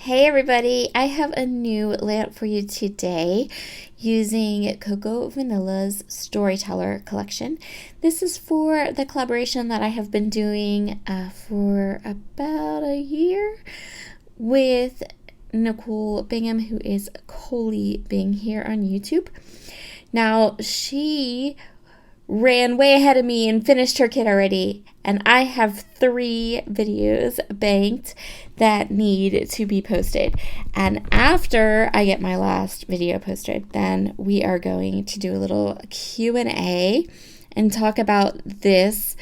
Hey everybody, I have a new layout for you today using Coco Vanilla's Storyteller collection. This is for the collaboration that I have been doing for about a year with Nicole Bingham, who is Coley Bing here on YouTube. Now, she ran way ahead of me and finished her kit already, and I have 3 videos banked that need to be posted. And after I get my last video posted, then we are going to do a little Q&A and talk about this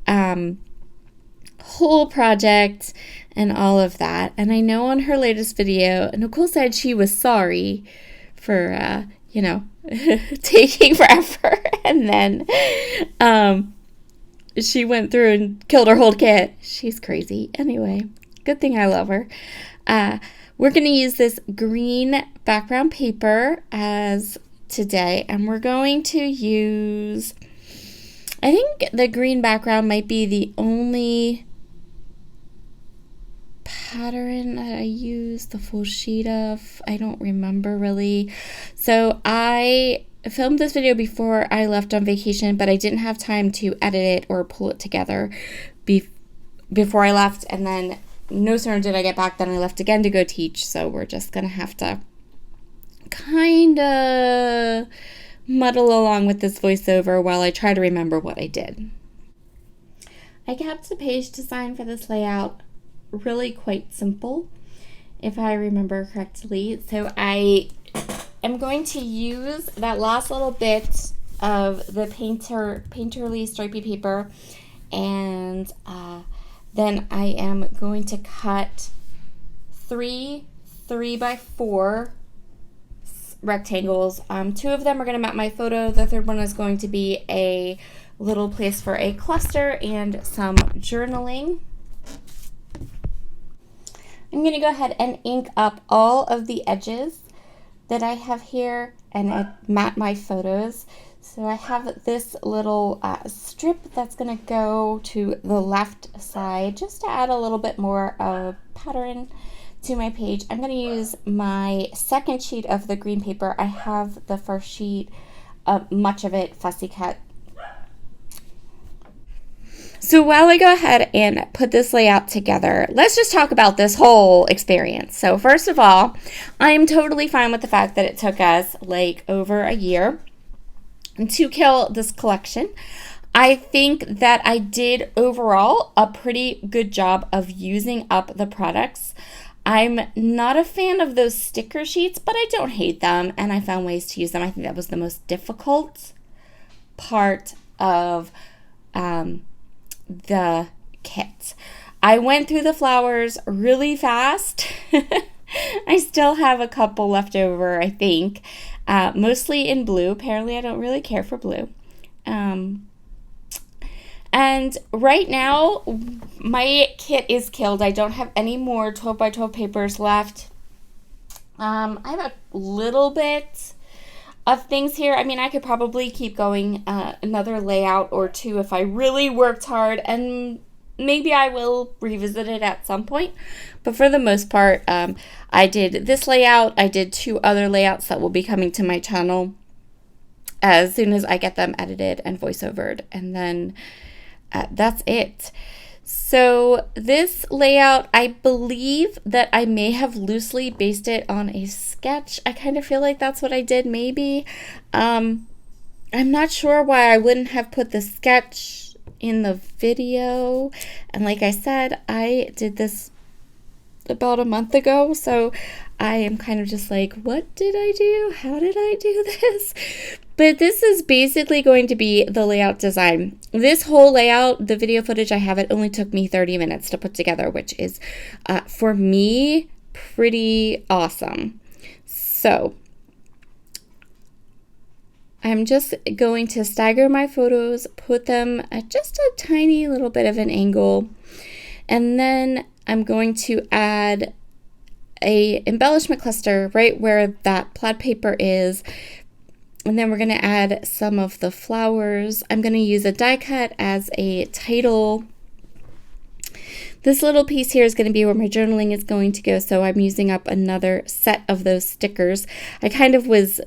whole project and all of that. And I know on her latest video, Nicole said she was sorry for taking forever, and then she went through and killed her whole kit. She's crazy. Anyway, good thing I love her. We're going to use this green background paper as today, and we're going to use, I think the green background might be the only pattern that I use the full sheet of. I don't remember really. So I filmed this video before I left on vacation, but I didn't have time to edit it or pull it together before I left, and then no sooner did I get back than I left again to go teach. So we're just gonna have to kind of muddle along with this voiceover while I try to remember what I did. I kept the page design for this layout really quite simple, if I remember correctly. So I am going to use that last little bit of the painterly stripy paper, and then I am going to cut 3 3x4 rectangles. 2 of them are going to map my photo. The third one is going to be a little place for a cluster and some journaling. I'm going to go ahead and ink up all of the edges that I have here and map my photos. So I have this little strip that's going to go to the left side just to add a little bit more of pattern to my page. I'm going to use my second sheet of the green paper. I have the first sheet, much of it fussy cut. So while I go ahead and put this layout together, let's just talk about this whole experience. So first of all, I'm totally fine with the fact that it took us like over a year to kill this collection. I think that I did overall a pretty good job of using up the products. I'm not a fan of those sticker sheets, but I don't hate them, and I found ways to use them. I think that was the most difficult part of the kit. I went through the flowers really fast. I still have a couple left over, I think, mostly in blue. Apparently I don't really care for blue. And right now my kit is killed. I don't have any more 12x12 papers left. I have a little bit of things here. I mean, I could probably keep going another layout or 2 if I really worked hard, and maybe I will revisit it at some point. But for the most part, I did this layout. I did 2 other layouts that will be coming to my channel as soon as I get them edited and voiceovered, and then that's it. So this layout, I believe that I may have loosely based it on a sketch. I kind of feel like that's what I did, maybe. I'm not sure why I wouldn't have put the sketch in the video. And like I said, I did this about a month ago, so I am kind of just like, what did I do? How did I do this? But this is basically going to be the layout design. This whole layout, the video footage I have, it only took me 30 minutes to put together, which is, for me, pretty awesome. So I'm just going to stagger my photos, put them at just a tiny little bit of an angle, and then I'm going to add a embellishment cluster right where that plaid paper is. And then we're going to add some of the flowers. I'm going to use a die cut as a title This little piece here is going to be where my journaling is going to go, so I'm using up another set of those stickers. I kind of was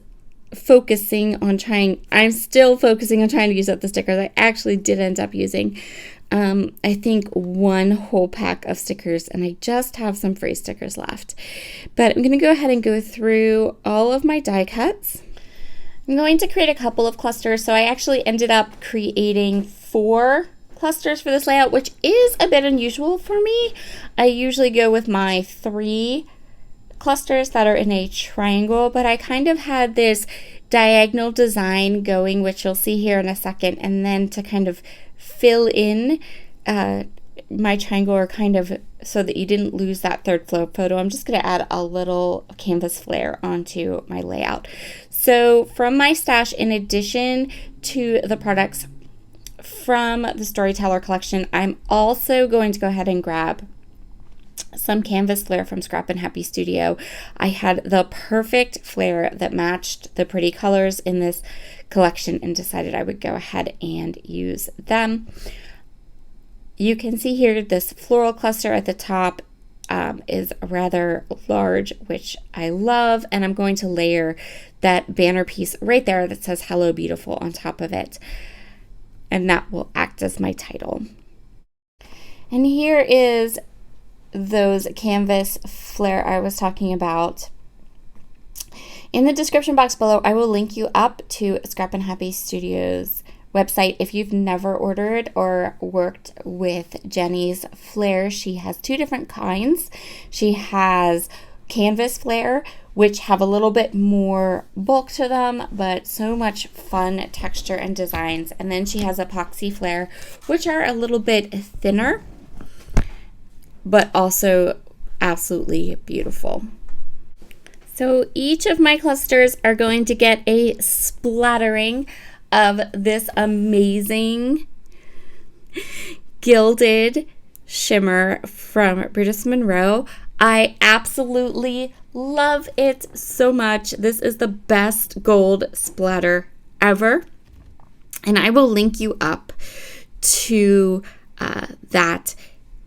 I'm still focusing on trying to use up the stickers. I actually did end up using, I think, one whole pack of stickers, and I just have some free stickers left. But I'm going to go ahead and go through all of my die cuts. I'm going to create a couple of clusters, so I actually ended up creating 4 clusters for this layout, which is a bit unusual for me. I usually go with my 3 clusters that are in a triangle, but I kind of had this diagonal design going, which you'll see here in a second, and then to kind of fill in my triangle, or kind of so that you didn't lose that third photo, I'm just going to add a little canvas flare onto my layout. So from my stash, in addition to the products from the Storyteller collection, I'm also going to go ahead and grab some canvas flare from Scrap and Happy Studio. I had the perfect flare that matched the pretty colors in this collection and decided I would go ahead and use them. You can see here this floral cluster at the top is rather large, which I love, and I'm going to layer that banner piece right there that says "Hello Beautiful" on top of it, and that will act as my title. And here is those canvas flare I was talking about. In the description box below, I will link you up to Scrap and Happy Studios website. If you've never ordered or worked with Jenny's flare, she has 2 different kinds. She has canvas flare, which have a little bit more bulk to them, but so much fun texture and designs. And then she has epoxy flare, which are a little bit thinner, but also absolutely beautiful. So each of my clusters are going to get a splattering of this amazing gilded shimmer from Brutus Monroe. I absolutely love it so much. This is the best gold splatter ever, and I will link you up to that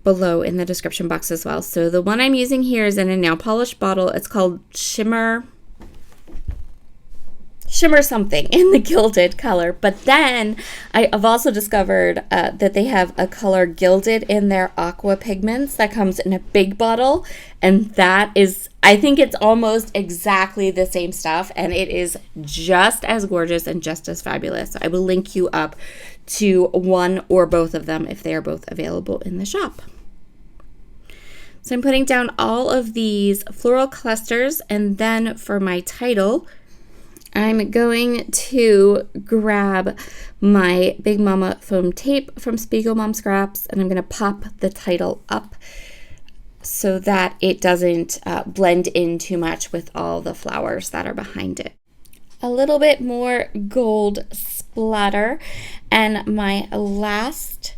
below in the description box as well. So the one I'm using here is in a nail polish bottle. It's called Shimmer something in the gilded color. But then I've also discovered that they have a color gilded in their aqua pigments that comes in a big bottle, and that is, I think it's almost exactly the same stuff, and it is just as gorgeous and just as fabulous. So I will link you up to one or both of them if they are both available in the shop. So I'm putting down all of these floral clusters, and then for my title, I'm going to grab my Big Mama foam tape from Spiegel Mom Scraps, and I'm going to pop the title up so that it doesn't blend in too much with all the flowers that are behind it. A little bit more gold splatter, and my last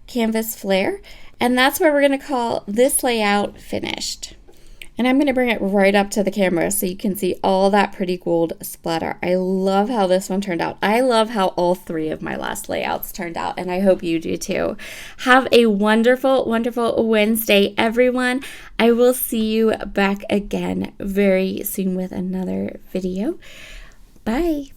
canvas flare, and that's where we're going to call this layout finished. And I'm going to bring it right up to the camera so you can see all that pretty gold splatter. I love how this one turned out. I love how all 3 of my last layouts turned out, and I hope you do too. Have a wonderful, wonderful Wednesday, everyone. I will see you back again very soon with another video. Bye.